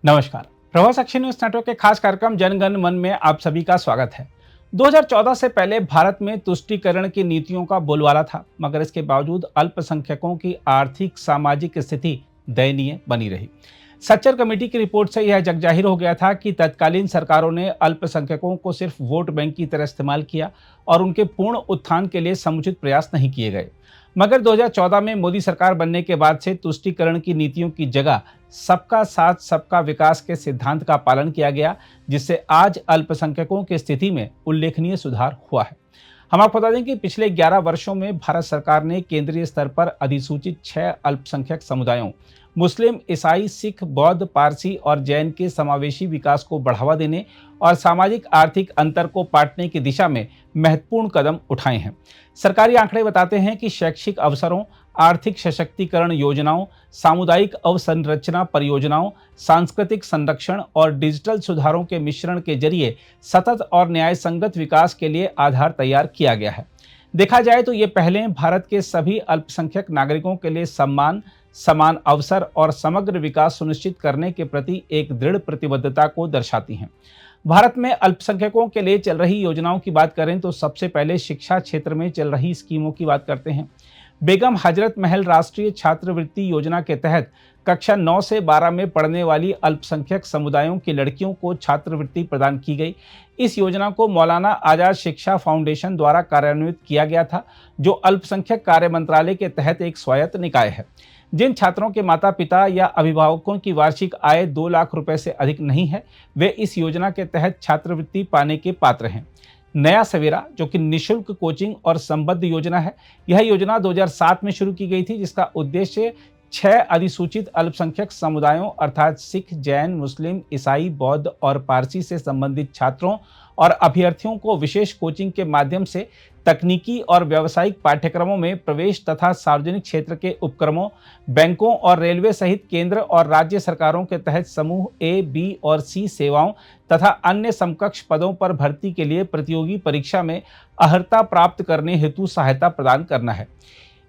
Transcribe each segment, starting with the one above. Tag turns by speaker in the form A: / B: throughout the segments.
A: नमस्कार। Prabhas Akshay news network के खास कार्यक्रम जन गण मन में आप सभी का स्वागत है। 2014 से पहले भारत में तुष्टीकरण की नीतियों का बोलबाला था, मगर इसके बावजूद अल्पसंख्यकों की आर्थिक सामाजिक स्थिति दयनीय बनी रही। सच्चर कमेटी की रिपोर्ट से यह जगजाहिर हो गया था कि तत्कालीन सरकारों ने अल्पसंख्यकों को सिर्फ वोट बैंक की तरह इस्तेमाल किया और उनके पूर्ण उत्थान के लिए समुचित प्रयास नहीं किए गए। मगर 2014 में मोदी सरकार बनने के बाद से तुष्टीकरण की नीतियों की जगह सबका साथ सबका विकास के सिद्धांत का पालन किया गया, जिससे आज अल्पसंख्यकों की स्थिति में उल्लेखनीय सुधार हुआ है। हम आपको बता दें कि पिछले 11 वर्षों में भारत सरकार ने केंद्रीय स्तर पर अधिसूचित 6 अल्पसंख्यक समुदायों मुस्लिम, ईसाई, सिख, बौद्ध, पारसी और जैन के समावेशी विकास को बढ़ावा देने और सामाजिक आर्थिक अंतर को पाटने की दिशा में महत्वपूर्ण कदम उठाए हैं। सरकारी आंकड़े बताते हैं कि शैक्षिक अवसरों, आर्थिक सशक्तिकरण योजनाओं, सामुदायिक अवसंरचना परियोजनाओं, सांस्कृतिक संरक्षण और डिजिटल सुधारों के मिश्रण के जरिए सतत और न्याय संगत विकास के लिए आधार तैयार किया गया है। देखा जाए तो ये पहलें भारत के सभी अल्पसंख्यक नागरिकों के लिए सम्मान, समान अवसर और समग्र विकास सुनिश्चित करने के प्रति एक दृढ़ प्रतिबद्धता को दर्शाती हैं। भारत में अल्पसंख्यकों के लिए चल रही योजनाओं की बात करें तो सबसे पहले शिक्षा क्षेत्र में चल रही स्कीमों की बात करते हैं। बेगम हजरत महल राष्ट्रीय छात्रवृत्ति योजना के तहत कक्षा 9 से 12 में पढ़ने वाली अल्पसंख्यक समुदायों की लड़कियों को छात्रवृत्ति प्रदान की गई। इस योजना को मौलाना आजाद शिक्षा फाउंडेशन द्वारा कार्यान्वित किया गया था, जो अल्पसंख्यक कार्य मंत्रालय के तहत एक स्वायत्त निकाय है। जिन छात्रों के माता पिता या अभिभावकों की वार्षिक आय 2 लाख रुपए से अधिक नहीं है, वे इस योजना के तहत छात्रवृत्ति पाने के पात्र हैं। नया सवेरा, जो कि निःशुल्क कोचिंग और संबद्ध योजना है, यह योजना 2007 में शुरू की गई थी, जिसका उद्देश्य 6 अधिसूचित अल्पसंख्यक समुदायों अर्थात सिख, जैन, मुस्लिम, ईसाई, बौद्ध और पारसी से संबंधित छात्रों और अभ्यर्थियों को विशेष कोचिंग के माध्यम से तकनीकी और व्यावसायिक पाठ्यक्रमों में प्रवेश तथा सार्वजनिक क्षेत्र के उपक्रमों, बैंकों और रेलवे सहित केंद्र और राज्य सरकारों के तहत समूह ए, बी और सी सेवाओं तथा अन्य समकक्ष पदों पर भर्ती के लिए प्रतियोगी परीक्षा में अर्हता प्राप्त करने हेतु सहायता प्रदान करना है।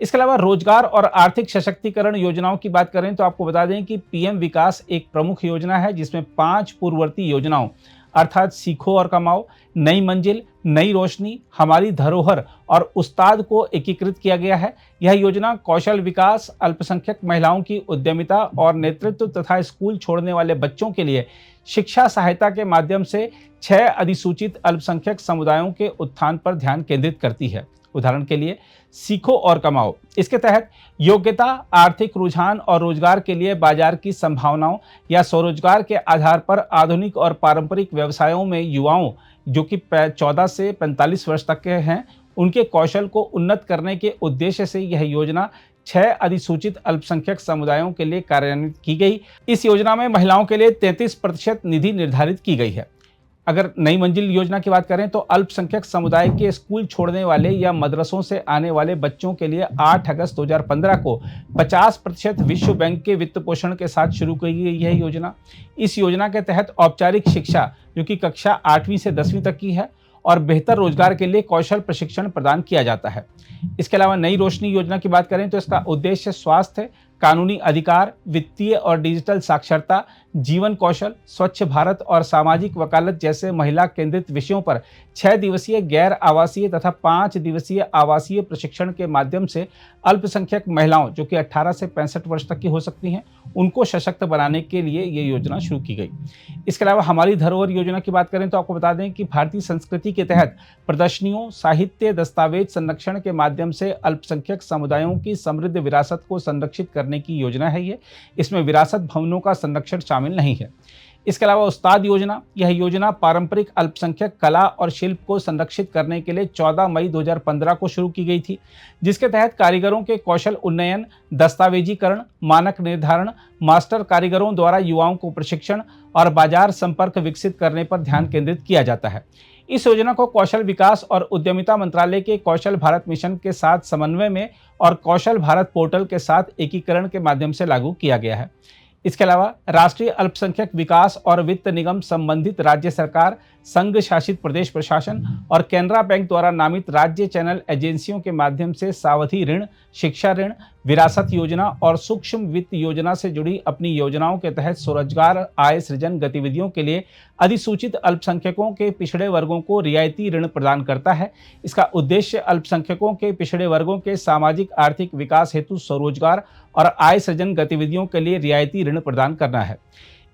A: इसके अलावा रोजगार और आर्थिक सशक्तिकरण योजनाओं की बात करें तो आपको बता दें कि पीएम विकास एक प्रमुख योजना है, जिसमें 5 पूर्ववर्ती योजनाओं अर्थात सीखो और कमाओ, नई मंजिल, नई रोशनी, हमारी धरोहर और उस्ताद को एकीकृत किया गया है। यह योजना कौशल विकास, अल्पसंख्यक महिलाओं की उद्यमिता और नेतृत्व तथा स्कूल छोड़ने वाले बच्चों के लिए शिक्षा सहायता के माध्यम से 6 अधिसूचित अल्पसंख्यक समुदायों के उत्थान पर ध्यान केंद्रित करती है। उदाहरण के लिए सीखो और कमाओ, इसके तहत योग्यता, आर्थिक रुझान और रोजगार के लिए बाजार की संभावनाओं या स्वरोजगार के आधार पर आधुनिक और पारंपरिक व्यवसायों में युवाओं जो कि 14 से 45 वर्ष तक के हैं, उनके कौशल को उन्नत करने के उद्देश्य से यह योजना 6 अधिसूचित अल्पसंख्यक समुदायों के लिए कार्यान्वित की गई। इस योजना में महिलाओं के लिए 33% निधि निर्धारित की गई है। अगर नई मंजिल योजना की बात करें तो अल्पसंख्यक समुदाय के स्कूल छोड़ने वाले या मदरसों से आने वाले बच्चों के लिए 8 अगस्त 2015 को 50% विश्व बैंक के वित्त पोषण के साथ शुरू की गई यह योजना। इस योजना के तहत औपचारिक शिक्षा, जो कि कक्षा 8वीं से 10वीं तक की है, और बेहतर रोजगार के लिए कौशल प्रशिक्षण प्रदान किया जाता है। इसके अलावा नई रोशनी योजना की बात करें तो इसका उद्देश्य स्वास्थ्य, कानूनी अधिकार, वित्तीय और डिजिटल साक्षरता, जीवन कौशल, स्वच्छ भारत और सामाजिक वकालत जैसे महिला केंद्रित विषयों पर 6 दिवसीय गैर आवासीय तथा 5 दिवसीय आवासीय प्रशिक्षण के माध्यम से अल्पसंख्यक महिलाओं, जो कि 18 से 65 वर्ष तक की हो सकती हैं, उनको सशक्त बनाने के लिए ये योजना शुरू की गई। इसके अलावा हमारी धरोहर योजना की बात करें तो आपको बता दें कि भारतीय संस्कृति के तहत प्रदर्शनियों, साहित्य, दस्तावेज संरक्षण के माध्यम से अल्पसंख्यक समुदायों की समृद्ध विरासत को संरक्षित करने की योजना है ये। इसमें विरासत भवनों का संरक्षण शामिल नहीं है। इसके अलावा उस्ताद योजना, यह योजना पारंपरिक अल्पसंख्यक कला और शिल्प को संरक्षित करने के लिए 14 मई 2015 को शुरू की गई थी, जिसके तहत कारीगरों के कौशल उन्नयन, दस्तावेजीकरण, मानक निर्धारण, मास्टर कारीगरों द्वारा युवाओं को प्रशिक्षण और बाजार संपर्क विकसित करने पर ध्यान केंद्रित किया जाता है। इस योजना को कौशल विकास और उद्यमिता मंत्रालय के कौशल भारत मिशन के साथ समन्वय में और कौशल भारत पोर्टल के साथ एकीकरण के माध्यम से लागू किया गया है। इसके अलावा राष्ट्रीय अल्पसंख्यक विकास और वित्त निगम संबंधित राज्य सरकार, संघ शासित प्रदेश प्रशासन और केनरा बैंक द्वारा नामित राज्य चैनल एजेंसियों के माध्यम से सावधि ऋण, शिक्षा ऋण, विरासत योजना और सूक्ष्म वित्त योजना से जुड़ी अपनी योजनाओं के तहत स्वरोजगार आय सृजन गतिविधियों के लिए अधिसूचित अल्पसंख्यकों के पिछड़े वर्गों को रियायती ऋण प्रदान करता है। इसका उद्देश्य अल्पसंख्यकों के पिछड़े वर्गों के सामाजिक आर्थिक विकास हेतु स्वरोजगार और आय सृजन गतिविधियों के लिए रियायती ऋण प्रदान करना है।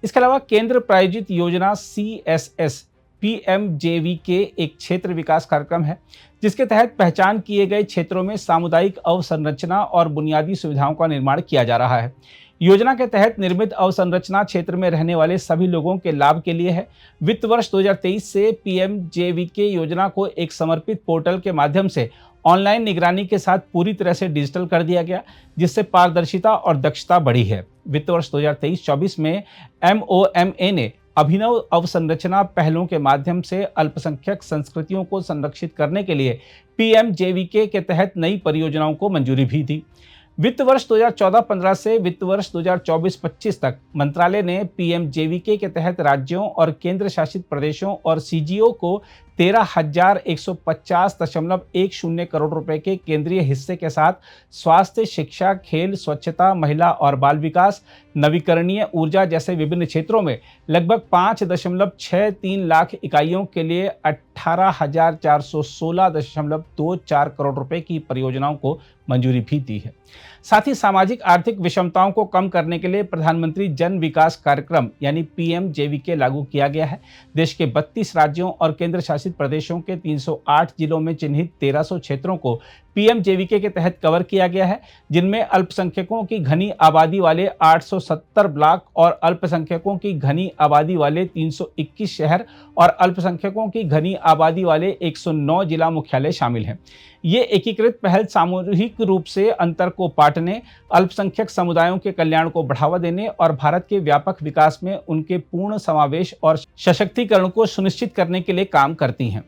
A: इसके अलावा केंद्र प्रायोजित योजना CSS PMJVK एक क्षेत्र विकास कार्यक्रम है, जिसके तहत पहचान किए गए क्षेत्रों में सामुदायिक अवसंरचना और बुनियादी सुविधाओं का निर्माण किया जा रहा है। योजना के तहत निर्मित अवसंरचना क्षेत्र में रहने वाले सभी लोगों के लाभ के लिए है। वित्त वर्ष 2023 से PMJVK योजना को एक समर्पित पोर्टल के माध्यम से ऑनलाइन निगरानी के साथ पूरी तरह से डिजिटल कर दिया गया, जिससे पारदर्शिता और दक्षता बढ़ी है। वित्त वर्ष 2023-24 में MoMA ने अभिनव अवसंरचना पहलों के माध्यम से अल्पसंख्यक संस्कृतियों को संरक्षित करने के लिए PMJVK के तहत नई परियोजनाओं को मंजूरी भी दी। वित्त वर्ष 2014-15 से वित्त वर्ष 2024-25 तक मंत्रालय ने PMJVK के तहत राज्यों और केंद्र शासित प्रदेशों और CGO को 13,150.10 करोड़ रुपए के केंद्रीय हिस्से के साथ स्वास्थ्य, शिक्षा, खेल, स्वच्छता, महिला और बाल विकास, नवीकरणीय ऊर्जा जैसे विभिन्न क्षेत्रों में लगभग 5.63 लाख इकाइयों के लिए 18,416.24 करोड़ रुपए की परियोजनाओं को मंजूरी भी दी है। साथ ही सामाजिक आर्थिक विषमताओं को कम करने के लिए प्रधानमंत्री जन विकास कार्यक्रम यानी PMJVK लागू किया गया है। देश के 32 राज्यों और केंद्र शासित प्रदेशों के 308 जिलों में चिन्हित 1300 क्षेत्रों को PMJVK के तहत कवर किया गया है, जिनमें अल्पसंख्यकों की घनी आबादी वाले 870 ब्लॉक और अल्पसंख्यकों की घनी आबादी वाले 321 शहर और अल्पसंख्यकों की घनी आबादी वाले 109 जिला मुख्यालय शामिल हैं। ये एकीकृत पहल सामूहिक रूप से अंतर को पाटने, अल्पसंख्यक समुदायों के कल्याण को बढ़ावा देने और भारत के व्यापक विकास में उनके पूर्ण समावेश और सशक्तिकरण को सुनिश्चित करने के लिए काम करती हैं।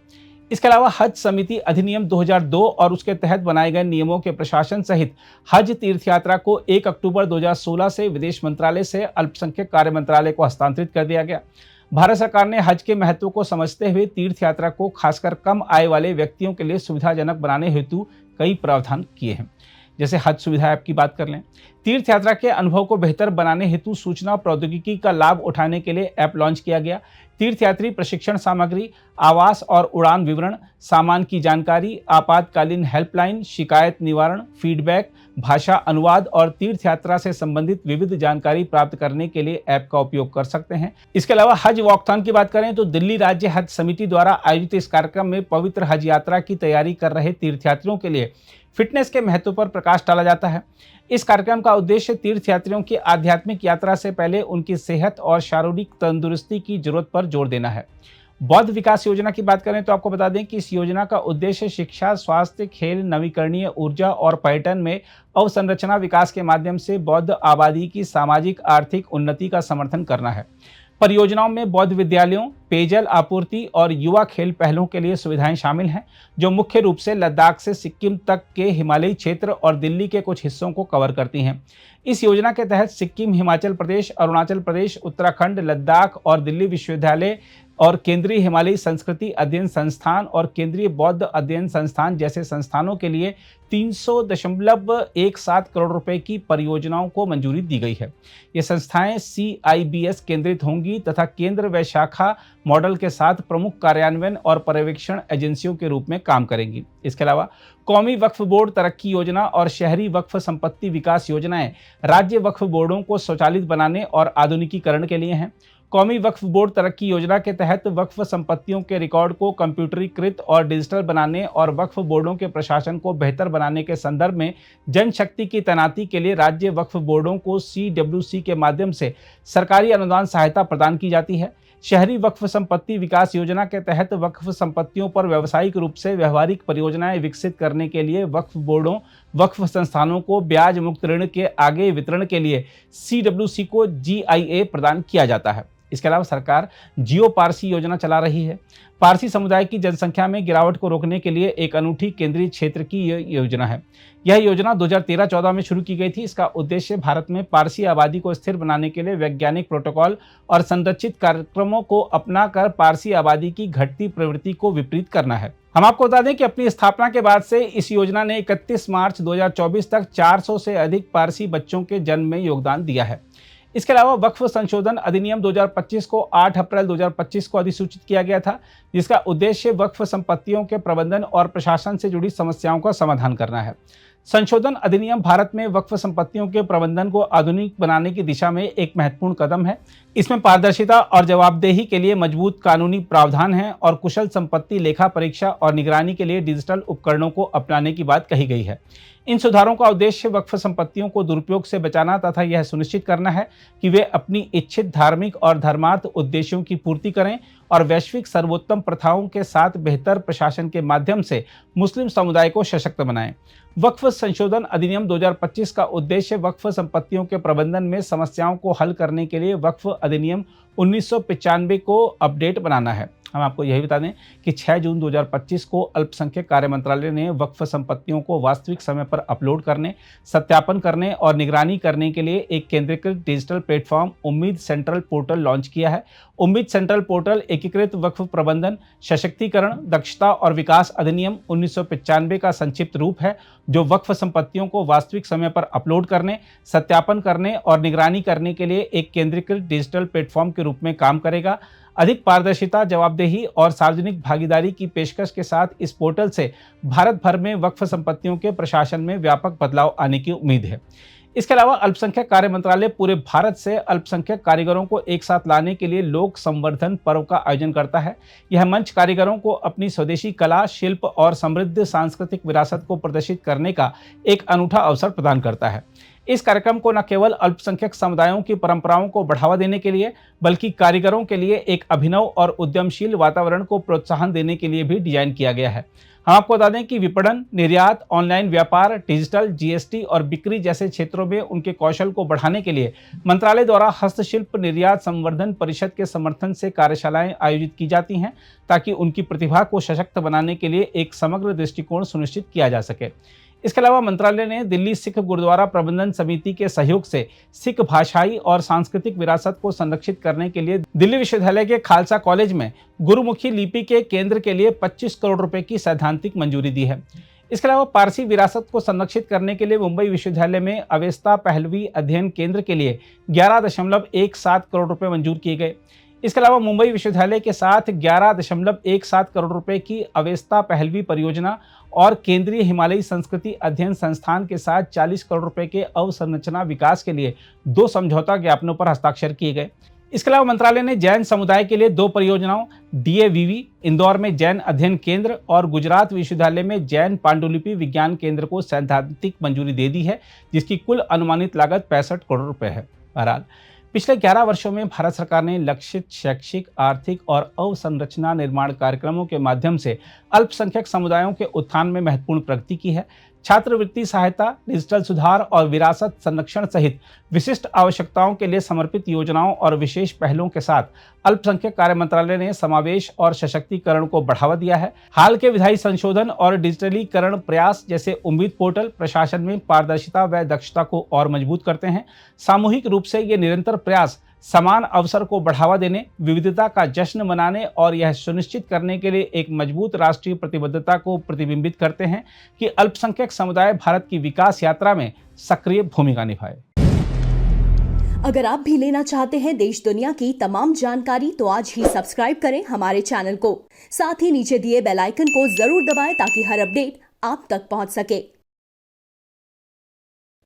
A: इसके अलावा हज समिति अधिनियम 2002 और उसके तहत बनाए गए नियमों के प्रशासन सहित हज तीर्थयात्रा को 1 अक्टूबर 2016 से विदेश मंत्रालय से अल्पसंख्यक कार्य मंत्रालय को हस्तांतरित कर दिया गया। भारत सरकार ने हज के महत्व को समझते हुए तीर्थयात्रा को खासकर कम आय वाले व्यक्तियों के लिए सुविधाजनक बनाने हेतु कई प्रावधान किए हैं। जैसे हज सुविधा ऐप की बात कर लें, तीर्थयात्रा के अनुभव को बेहतर बनाने हेतु सूचना प्रौद्योगिकी का लाभ उठाने के लिए ऐप लॉन्च किया गया। तीर्थयात्री प्रशिक्षण सामग्री, आवास और उड़ान विवरण, सामान की जानकारी, आपातकालीन हेल्पलाइन, शिकायत निवारण, फीडबैक, भाषा अनुवाद और तीर्थयात्रा से संबंधित विविध जानकारी प्राप्त करने के लिए ऐप का उपयोग कर सकते हैं। इसके अलावा हज वॉकथॉन की बात करें तो दिल्ली राज्य हज समिति द्वारा आयोजित इस कार्यक्रम में पवित्र हज यात्रा की तैयारी कर रहे तीर्थयात्रियों के लिए फिटनेस के महत्व पर प्रकाश डाला जाता है। इस कार्यक्रम का उद्देश्य तीर्थयात्रियों की आध्यात्मिक यात्रा से पहले उनकी सेहत और शारीरिक तंदुरुस्ती की जरूरत पर जोर देना है। बौद्ध विकास योजना की बात करें तो आपको बता दें कि इस योजना का उद्देश्य शिक्षा, स्वास्थ्य, खेल, नवीकरणीय ऊर्जा और पर्यटन में अवसंरचना विकास के माध्यम से बौद्ध आबादी की सामाजिक आर्थिक उन्नति का समर्थन करना है। परियोजनाओं में बौद्ध विद्यालयों, पेयजल आपूर्ति और युवा खेल पहलों के लिए सुविधाएं शामिल हैं, जो मुख्य रूप से लद्दाख से सिक्किम तक के हिमालयी क्षेत्र और दिल्ली के कुछ हिस्सों को कवर करती हैं। इस योजना के तहत सिक्किम, हिमाचल प्रदेश, अरुणाचल प्रदेश, उत्तराखंड, लद्दाख और दिल्ली विश्वविद्यालय और केंद्रीय हिमालयी संस्कृति अध्ययन संस्थान और केंद्रीय बौद्ध अध्ययन संस्थान जैसे संस्थानों के लिए 300.17 करोड़ रुपए की परियोजनाओं को मंजूरी दी गई है। ये संस्थाएं CIBS केंद्रित होंगी तथा केंद्र व शाखा मॉडल के साथ प्रमुख कार्यान्वयन और पर्यवेक्षण एजेंसियों के रूप में काम करेंगी। इसके अलावा कौमी वक्फ बोर्ड तरक्की योजना और शहरी वक्फ संपत्ति विकास योजनाएं राज्य वक्फ बोर्डों को स्वचालित बनाने और आधुनिकीकरण के लिए हैं। कौमी वक्फ बोर्ड तरक्की योजना के तहत वक्फ संपत्तियों के रिकॉर्ड को कंप्यूटरीकृत और डिजिटल बनाने और वक्फ बोर्डों के प्रशासन को बेहतर बनाने के संदर्भ में जनशक्ति की तैनाती के लिए राज्य वक्फ बोर्डों को CWC के माध्यम से सरकारी अनुदान सहायता प्रदान की जाती है। शहरी वक्फ संपत्ति विकास योजना के तहत वक्फ संपत्तियों पर व्यावसायिक रूप से व्यवहारिक परियोजनाएं विकसित करने के लिए वक्फ बोर्डों, वक्फ संस्थानों को ब्याज मुक्त ऋण के आगे वितरण के लिए CWC को GIA प्रदान किया जाता है। इसके अलावा सरकार जियो पारसी योजना चला रही है। पारसी समुदाय की जनसंख्या में गिरावट को रोकने के लिए एक अनूठी केंद्रीय क्षेत्र की यह योजना है। यह योजना 2013-14 में शुरू की गई थी। इसका उद्देश्य भारत में पारसी आबादी को स्थिर बनाने के लिए वैज्ञानिक प्रोटोकॉल और संरचित कार्यक्रमों को अपनाकर पारसी आबादी की घटती प्रवृत्ति को विपरीत करना है। हम आपको बता दें कि अपनी स्थापना के बाद से इस योजना ने 31 मार्च 2024 तक 400 से अधिक पारसी बच्चों के जन्म में योगदान दिया है। इसके अलावा वक्फ संशोधन अधिनियम 2025 को 8 अप्रैल 2025 को अधिसूचित किया गया था, जिसका उद्देश्य वक्फ संपत्तियों के प्रबंधन और प्रशासन से जुड़ी समस्याओं का समाधान करना है। संशोधन अधिनियम भारत में वक्फ संपत्तियों के प्रबंधन को आधुनिक बनाने की दिशा में एक महत्वपूर्ण कदम है। इसमें पारदर्शिता और जवाबदेही के लिए मजबूत कानूनी प्रावधान हैं और कुशल संपत्ति लेखा परीक्षा और निगरानी के लिए डिजिटल उपकरणों को अपनाने की बात कही गई है। इन सुधारों का उद्देश्य वक्फ संपत्तियों को दुरुपयोग से बचाना तथा यह सुनिश्चित करना है कि वे अपनी इच्छित धार्मिक और धर्मार्थ उद्देश्यों की पूर्ति करें और वैश्विक सर्वोत्तम प्रथाओं के साथ बेहतर प्रशासन के माध्यम से मुस्लिम समुदाय को सशक्त बनाएं। वक्फ संशोधन अधिनियम 2025 का उद्देश्य वक्फ संपत्तियों के प्रबंधन में समस्याओं को हल करने के लिए वक्फ अधिनियम 1995 को अपडेट बनाना है। हम आपको यही बता दें कि 6 जून 2025 को अल्पसंख्यक कार्य मंत्रालय ने वक्फ संपत्तियों को वास्तविक समय पर अपलोड करने, सत्यापन करने और निगरानी करने के लिए एक केंद्रीकृत डिजिटल प्लेटफॉर्म उम्मीद सेंट्रल पोर्टल लॉन्च किया है। उम्मीद सेंट्रल पोर्टल एकीकृत वक्फ प्रबंधन, सशक्तिकरण, दक्षता और विकास अधिनियम 1995 का संक्षिप्त रूप है, जो वक्फ संपत्तियों को वास्तविक समय पर अपलोड करने, सत्यापन करने और निगरानी करने के लिए एक केंद्रीकृत डिजिटल प्लेटफॉर्म के रूप में काम करेगा। अधिक पारदर्शिता, जवाबदेही और सार्वजनिक भागीदारी की पेशकश के साथ इस पोर्टल से भारत भर में वक्फ संपत्तियों के प्रशासन में व्यापक बदलाव आने की उम्मीद है। इसके अलावा अल्पसंख्यक कार्य मंत्रालय पूरे भारत से अल्पसंख्यक कारीगरों को एक साथ लाने के लिए लोक संवर्धन पर्व का आयोजन करता है। यह मंच कारीगरों को अपनी स्वदेशी कला, शिल्प और समृद्ध सांस्कृतिक विरासत को प्रदर्शित करने का एक अनूठा अवसर प्रदान करता है। इस कार्यक्रम को न केवल अल्पसंख्यक समुदायों की परंपराओं को बढ़ावा देने के लिए, बल्कि कारीगरों के लिए एक अभिनव और उद्यमशील वातावरण को प्रोत्साहन देने के लिए भी डिजाइन किया गया है। हम आपको बता दें कि विपणन, निर्यात, ऑनलाइन व्यापार, डिजिटल, जीएसटी और बिक्री जैसे क्षेत्रों में उनके कौशल को बढ़ाने के लिए मंत्रालय द्वारा हस्तशिल्प निर्यात संवर्धन परिषद के समर्थन से कार्यशालाएं आयोजित की जाती हैं, ताकि उनकी प्रतिभा को सशक्त बनाने के लिए एक समग्र दृष्टिकोण सुनिश्चित किया जा सके। इसके अलावा मंत्रालय ने दिल्ली सिख गुरुद्वारा प्रबंधन समिति के सहयोग से सिख भाषाई और सांस्कृतिक विरासत को संरक्षित करने के लिए दिल्ली विश्वविद्यालय के खालसा कॉलेज में गुरुमुखी लिपि के केंद्र के लिए 25 करोड़ रुपए की सैद्धांतिक मंजूरी दी है। इसके अलावा पारसी विरासत को संरक्षित करने के लिए मुंबई विश्वविद्यालय में अवेस्ता पहलवी अध्ययन केंद्र के लिए 11.17 करोड़ रुपए मंजूर किए गए। इसके अलावा मुंबई विश्वविद्यालय के साथ 11.17 करोड़ रुपए की अवेस्ता पहलवी परियोजना और केंद्रीय हिमालयी संस्कृति अध्ययन संस्थान के साथ 40 करोड़ रुपए के अवसंरचना विकास के लिए 2 समझौता ज्ञापनों पर हस्ताक्षर किए गए। इसके अलावा मंत्रालय ने जैन समुदाय के लिए 2 परियोजनाओं DAVV इंदौर में जैन अध्ययन केंद्र और गुजरात विश्वविद्यालय में जैन पांडुलिपि विज्ञान केंद्र को सैद्धांतिक मंजूरी दे दी है, जिसकी कुल अनुमानित लागत 65 करोड़ रुपए है। बहरहाल पिछले 11 वर्षों में भारत सरकार ने लक्षित शैक्षिक, आर्थिक और अवसंरचना निर्माण कार्यक्रमों के माध्यम से अल्पसंख्यक समुदायों के उत्थान में महत्वपूर्ण प्रगति की है। छात्रवृत्ति सहायता, डिजिटल सुधार और विरासत संरक्षण सहित विशिष्ट आवश्यकताओं के लिए समर्पित योजनाओं और विशेष पहलों के साथ अल्पसंख्यक कार्य मंत्रालय ने समावेश और सशक्तिकरण को बढ़ावा दिया है। हाल के विधायी संशोधन और डिजिटलीकरण प्रयास जैसे उम्मीद पोर्टल प्रशासन में पारदर्शिता व दक्षता को और मजबूत करते हैं। सामूहिक रूप से ये निरंतर प्रयास समान अवसर को बढ़ावा देने, विविधता का जश्न मनाने और यह सुनिश्चित करने के लिए एक मजबूत राष्ट्रीय प्रतिबद्धता को प्रतिबिंबित करते हैं कि अल्पसंख्यक समुदाय भारत की विकास यात्रा में सक्रिय भूमिका निभाए।
B: अगर आप भी लेना चाहते हैं देश दुनिया की तमाम जानकारी, तो आज ही सब्सक्राइब करें हमारे चैनल को। साथ ही नीचे दिए बेल आइकन को जरूर दबाएं ताकि हर अपडेट आप तक पहुंच सके।